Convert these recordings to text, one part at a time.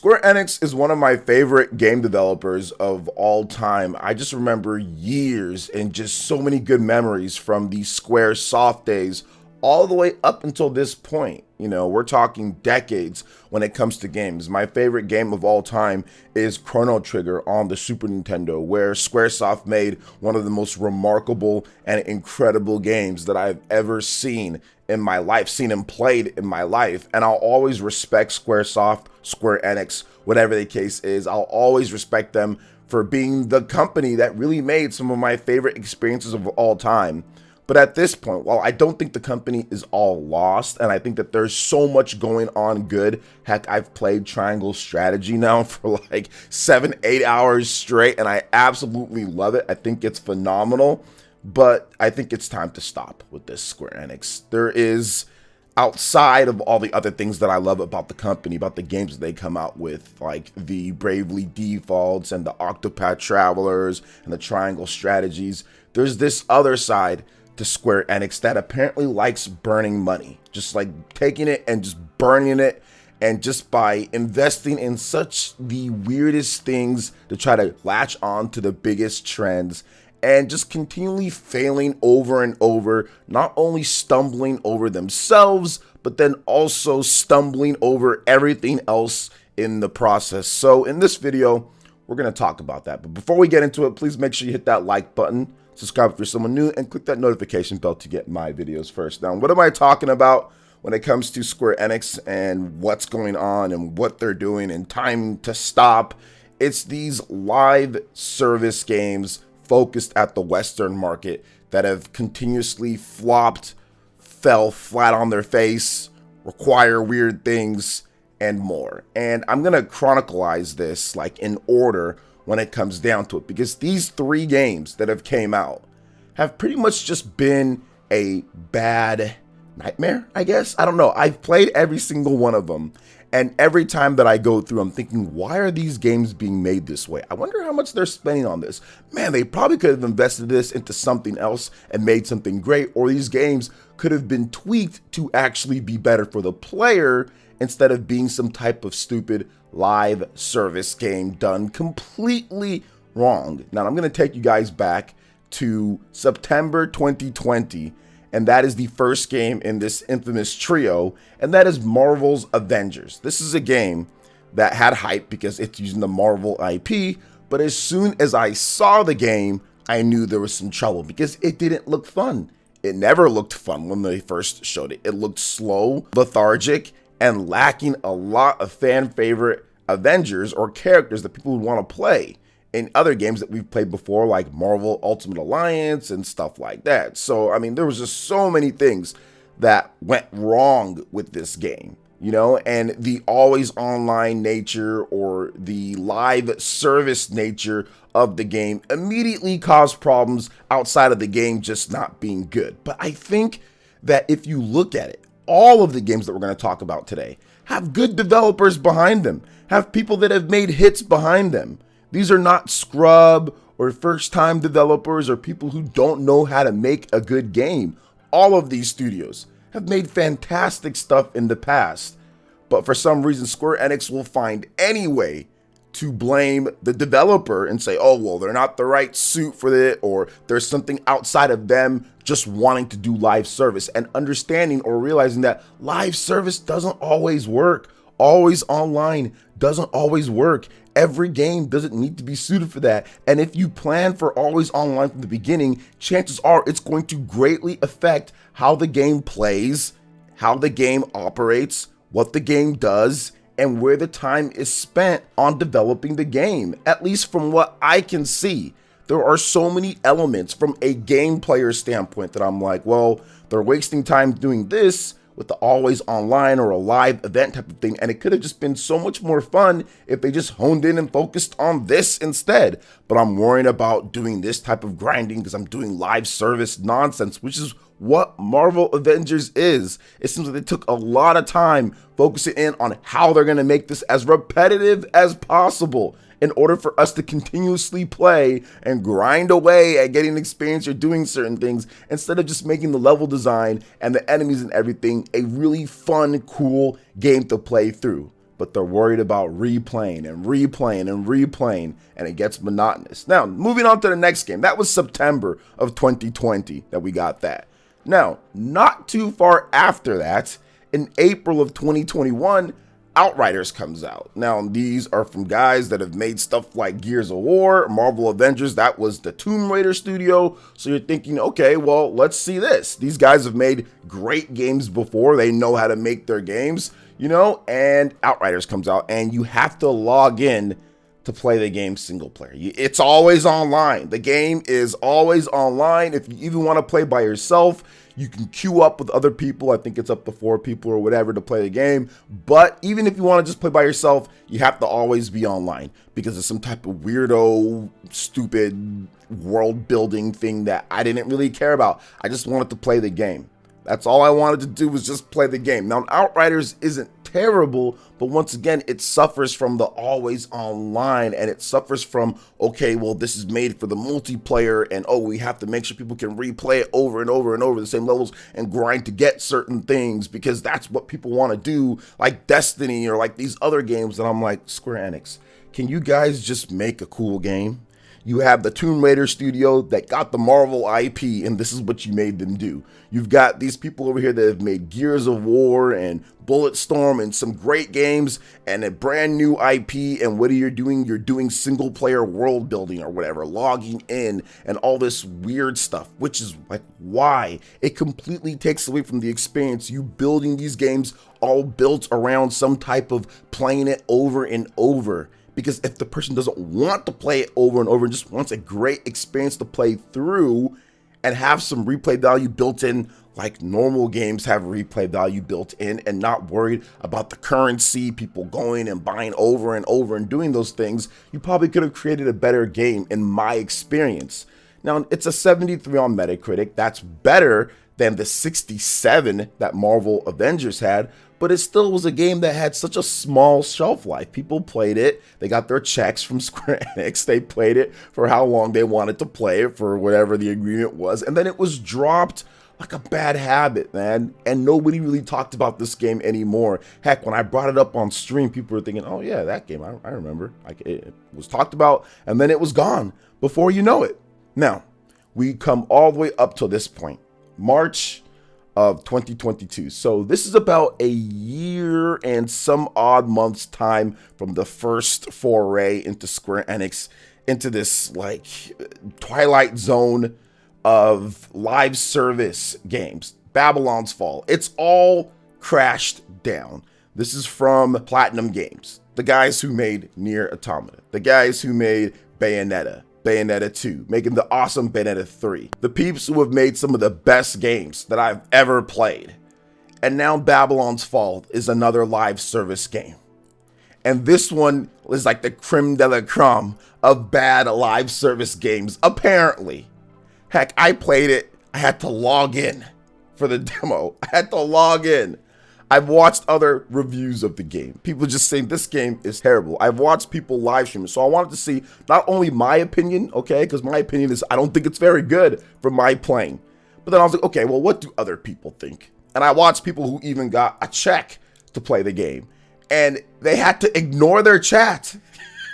Square Enix is one of my favorite game developers of all time. I just remember years and just so many good memories from the Squaresoft days all the way up until this point. You know, we're talking decades when it comes to games. My favorite game of all time is Chrono Trigger on the Super Nintendo, where Squaresoft made one of the most remarkable and incredible games that I've ever seen in my life, seen and played in my life. And I'll always respect Squaresoft, Square Enix, whatever the case is. I'll always respect them for being the company that really made some of my favorite experiences of all time. But at this point, while I don't think the company is all lost, and I think that there's so much going on good, heck, I've played Triangle Strategy now for like 7-8 hours straight, and I absolutely love it. I think it's phenomenal, but I think it's time to stop with this Square Enix. There is, outside of all the other things that I love about the company, about the games that they come out with, like the Bravely Defaults and the Octopath Travelers and the Triangle Strategies, there's this other side to Square Enix that apparently likes burning money, just like taking it and just burning it, and just by investing in such the weirdest things to try to latch on to the biggest trends, and just continually failing over and over, not only stumbling over themselves, but then also stumbling over everything else in the process. So in this video, we're going to talk about that. But before we get into it, please make sure you hit that like button, subscribe if you're someone new, and click that notification bell to get my videos first. Now, what am I talking about when it comes to Square Enix and what's going on and what they're doing and time to stop? It's these live service games focused at the Western market that have continuously flopped, fell flat on their face, require weird things, and more. And I'm going to chronicleize this like in order when it comes down to it, because these three games that have came out have pretty much just been a bad nightmare, I guess. I don't know. I've played every single one of them, and every time that I go through, I'm thinking, why are these games being made this way? I wonder how much they're spending on this. Man, they probably could have invested this into something else and made something great, or these games could have been tweaked to actually be better for the player instead of being some type of stupid live service game done completely wrong. Now, I'm going to take you guys back to September 2020, and that is the first game in this infamous trio, and that is Marvel's Avengers. This is a game that had hype because it's using the Marvel IP, but as soon as I saw the game, I knew there was some trouble because it didn't look fun. It never looked fun when they first showed it. It looked slow, lethargic, and lacking a lot of fan favorite Avengers or characters that people would want to play in other games that we've played before, like Marvel Ultimate Alliance and stuff like that. So, I mean, there was just so many things that went wrong with this game, you know, and the always online nature or the live service nature of the game immediately caused problems outside of the game just not being good. But I think that if you look at it, all of the games that we're going to talk about today have good developers behind them, have people that have made hits behind them. These are not scrub or first-time developers or people who don't know how to make a good game. All of these studios have made fantastic stuff in the past, but for some reason, Square Enix will find any way to blame the developer and say, oh, well, they're not the right suit for it, or there's something outside of them just wanting to do live service, and understanding or realizing that live service doesn't always work. Always online doesn't always work. Every game doesn't need to be suited for that. And if you plan for always online from the beginning, chances are it's going to greatly affect how the game plays, how the game operates, what the game does, and where the time is spent on developing the game. At least from what I can see, there are so many elements from a game player standpoint that I'm like, well, they're wasting time doing this with the always online or a live event type of thing, and it could have just been so much more fun if they just honed in and focused on this instead. But I'm worrying about doing this type of grinding because I'm doing live service nonsense, which is what Marvel Avengers is. It seems like they took a lot of time focusing in on how they're going to make this as repetitive as possible in order for us to continuously play and grind away at getting experience or doing certain things, instead of just making the level design and the enemies and everything a really fun, cool game to play through. but they're worried about replaying and replaying and replaying, and it gets monotonous. Now, moving on to the next game. That was September of 2020 that we got that. Now, not too far after that, in April of 2021, Outriders comes out. Now, these are from guys that have made stuff like Gears of War, Marvel Avengers. That was the Tomb Raider studio. So you're thinking, okay, well, let's see this. These guys have made great games before. They know how to make their games, you know, and Outriders comes out and you have to log in to play the game single player. It's always online. The game is always online. If you even want to play by yourself, you can queue up with other people. I think it's up to 4 people or whatever to play the game. But even if you want to just play by yourself, you have to always be online because it's some type of weirdo, stupid world building thing that I didn't really care about. I just wanted to play the game. That's all I wanted to do was just play the game. Now, Outriders isn't terrible, but once again, it suffers from the always online, and it suffers from, okay, well, this is made for the multiplayer, and oh, we have to make sure people can replay it over and over and over the same levels and grind to get certain things because that's what people want to do, like Destiny or like these other games. And I'm like, Square Enix, can you guys just make a cool game? You have the Tomb Raider studio that got the Marvel IP, and this is what you made them do. You've got these people over here that have made Gears of War and Bulletstorm and some great games and a brand new IP, and what are you doing? You're doing single player world building or whatever, logging in and all this weird stuff, which is like, why? It completely takes away from the experience. You building these games all built around some type of playing it over and over. Because if the person doesn't want to play it over and over and just wants a great experience to play through and have some replay value built in, like normal games have replay value built in, and not worried about the currency, people going and buying over and over and doing those things, you probably could have created a better game in my experience. Now, it's a 73 on Metacritic. That's better than the 67 that Marvel Avengers had, but it still was a game that had such a small shelf life. People played it, they got their checks from Square Enix, they played it for how long they wanted to play it, for whatever the agreement was, and then it was dropped like a bad habit, man, and nobody really talked about this game anymore. Heck, when I brought it up on stream, people were thinking, oh yeah, that game, I remember. Like, it was talked about, and then it was gone before you know it. Now, we come all the way up to this point, March of 2022. So this is about a year and some odd months time from the first foray into Square Enix, into this like twilight zone of live service games. Babylon's Fall. It's all crashed down. This is from Platinum Games, the guys who made Nier Automata, the guys who made Bayonetta 2, making the awesome Bayonetta 3. The peeps who have made some of the best games that I've ever played. And now Babylon's Fall is another live service game. And this one is like the creme de la creme of bad live service games, apparently. Heck, I played it. I had to log in for the demo. I had to log in. I've watched other reviews of the game. People just saying this game is terrible. I've watched people live stream it. So I wanted to see not only my opinion, okay, because my opinion is I don't think it's very good from my playing. But then I was like, okay, well, what do other people think? And I watched people who even got a check to play the game. And they had to ignore their chat.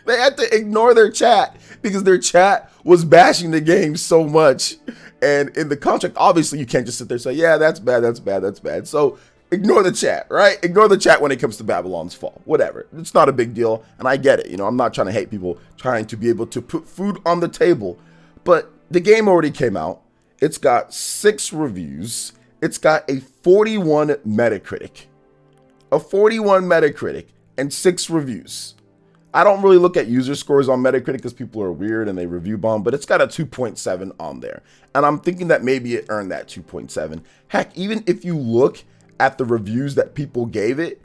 They had to ignore their chat because their chat was bashing the game so much. And in the contract, obviously, you can't just sit there and say, yeah, that's bad, that's bad, that's bad. So ignore the chat, right? Ignore the chat when it comes to Babylon's Fall. Whatever. It's not a big deal, and I get it. You know, I'm not trying to hate people trying to be able to put food on the table. But the game already came out. It's got 6 reviews. It's got a 41 Metacritic. A 41 Metacritic and 6 reviews. I don't really look at user scores on Metacritic because people are weird and they review bomb, but it's got a 2.7 on there. And I'm thinking that maybe it earned that 2.7. Heck, even if you look at the reviews that people gave it,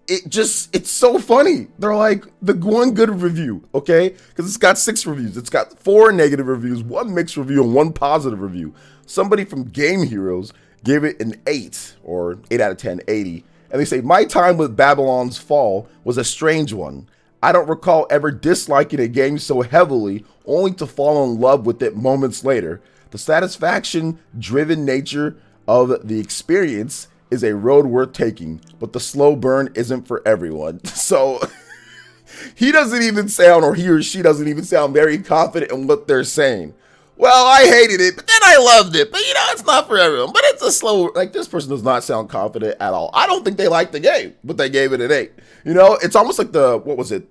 it's so funny. They're like, the one good review, okay? Because it's got 6 reviews. It's got 4 negative reviews, 1 mixed review, and 1 positive review. Somebody from Game Heroes gave it an 8, or 8 out of 10, 80. And they say, my time with Babylon's Fall was a strange one. I don't recall ever disliking a game so heavily, only to fall in love with it moments later. The satisfaction-driven nature of the experience is a road worth taking, but the slow burn isn't for everyone. So he doesn't even sound, or he or she doesn't even sound very confident in what they're saying. Well, I hated it, but then I loved it. But it's not for everyone. But it's a slow, like, this person does not sound confident at all. I don't think they liked the game, but they gave it an 8. It's almost like what was it?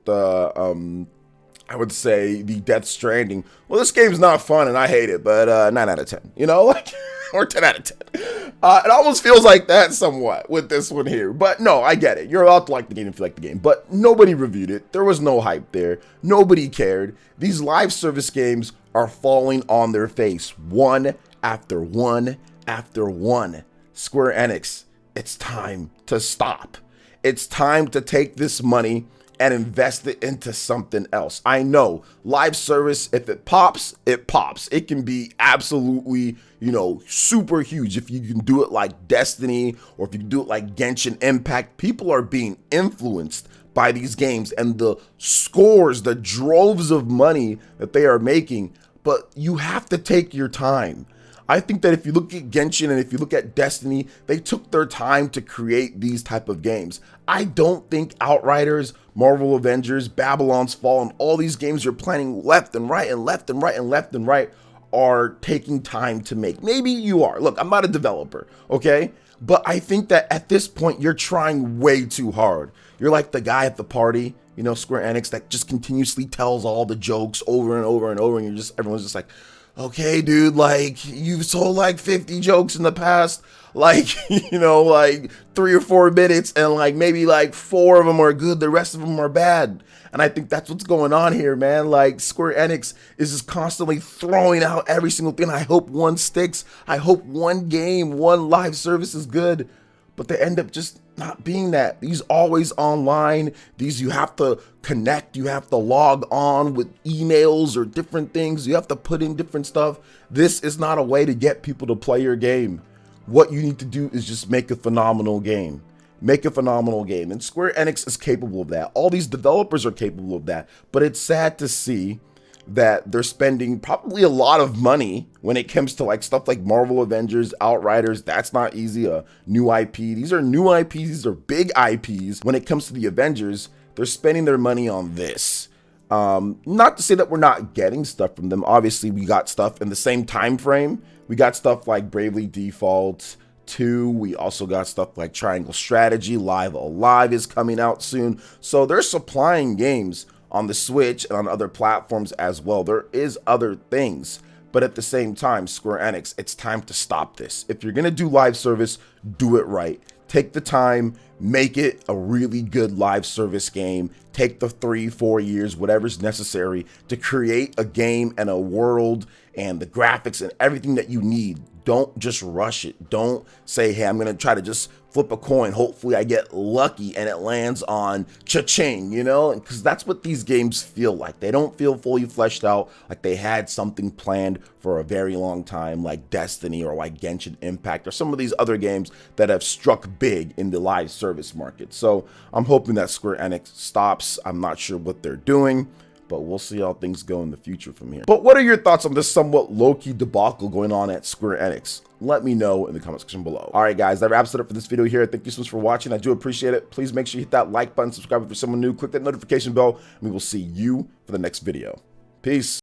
I would say the Death Stranding. Well, this game's not fun and I hate it, but 9 out of 10, like, or 10 out of 10. It almost feels like that somewhat with this one here. But no, I get it. You're allowed to like the game if you like the game. But nobody reviewed it. There was no hype there. Nobody cared. These live service games are falling on their face one after one after one. Square Enix, it's time to stop. It's time to take this money and invest it into something else. I know live service, if it pops, it pops. It can be absolutely, super huge. If you can do it like Destiny, or if you can do it like Genshin Impact, people are being influenced by these games and the scores, the droves of money that they are making. But you have to take your time. I think that if you look at Genshin and if you look at Destiny, they took their time to create these type of games. I don't think Outriders, Marvel Avengers, Babylon's Fall, and all these games you're planning left and right and left and right and left and right are taking time to make. Maybe you are. Look, I'm not a developer, okay? But I think that at this point, you're trying way too hard. You're like the guy at the party, Square Enix, that just continuously tells all the jokes over and over and over, and everyone's just like, okay, dude, like, you've told like 50 jokes in the past, like, like 3 or 4 minutes, and like maybe like 4 of them are good, the rest of them are bad. And I think that's what's going on here, man. Like, Square Enix is just constantly throwing out every single thing. I hope one sticks. I hope one game, one live service is good. But they end up just not being that. These always online, these you have to connect, you have to log on with emails or different things, you have to put in different stuff. This is not a way to get people to play your game. What you need to do is just make a phenomenal game. Make a phenomenal game. And Square Enix is capable of that. All these developers are capable of that. But it's sad to see that they're spending probably a lot of money when it comes to like stuff like Marvel Avengers, Outriders. That's not easy. A new IP. These are new IPs. These are big IPs. When it comes to the Avengers, they're spending their money on this. Not to say that we're not getting stuff from them. Obviously, we got stuff in the same time frame. We got stuff like Bravely Default 2. We also got stuff like Triangle Strategy. Live Alive is coming out soon. So they're supplying games on the Switch and on other platforms as well. There is other things, but at the same time, Square Enix, it's time to stop this. If you're gonna do live service, do it right. Take the time, make it a really good live service game. Take the 3-4 years, whatever's necessary to create a game and a world and the graphics and everything that you need. Don't just rush it. Don't say, hey, I'm going to try to just flip a coin. Hopefully I get lucky and it lands on cha-ching, because that's what these games feel like. They don't feel fully fleshed out, like they had something planned for a very long time, like Destiny or like Genshin Impact or some of these other games that have struck big in the live service market. So I'm hoping that Square Enix stops. I'm not sure what they're doing, but we'll see how things go in the future from here. But what are your thoughts on this somewhat low-key debacle going on at Square Enix? Let me know in the comment section below. All right, guys, that wraps it up for this video here. Thank you so much for watching. I do appreciate it. Please make sure you hit that like button, subscribe if you're someone new, click that notification bell, and we will see you for the next video. Peace.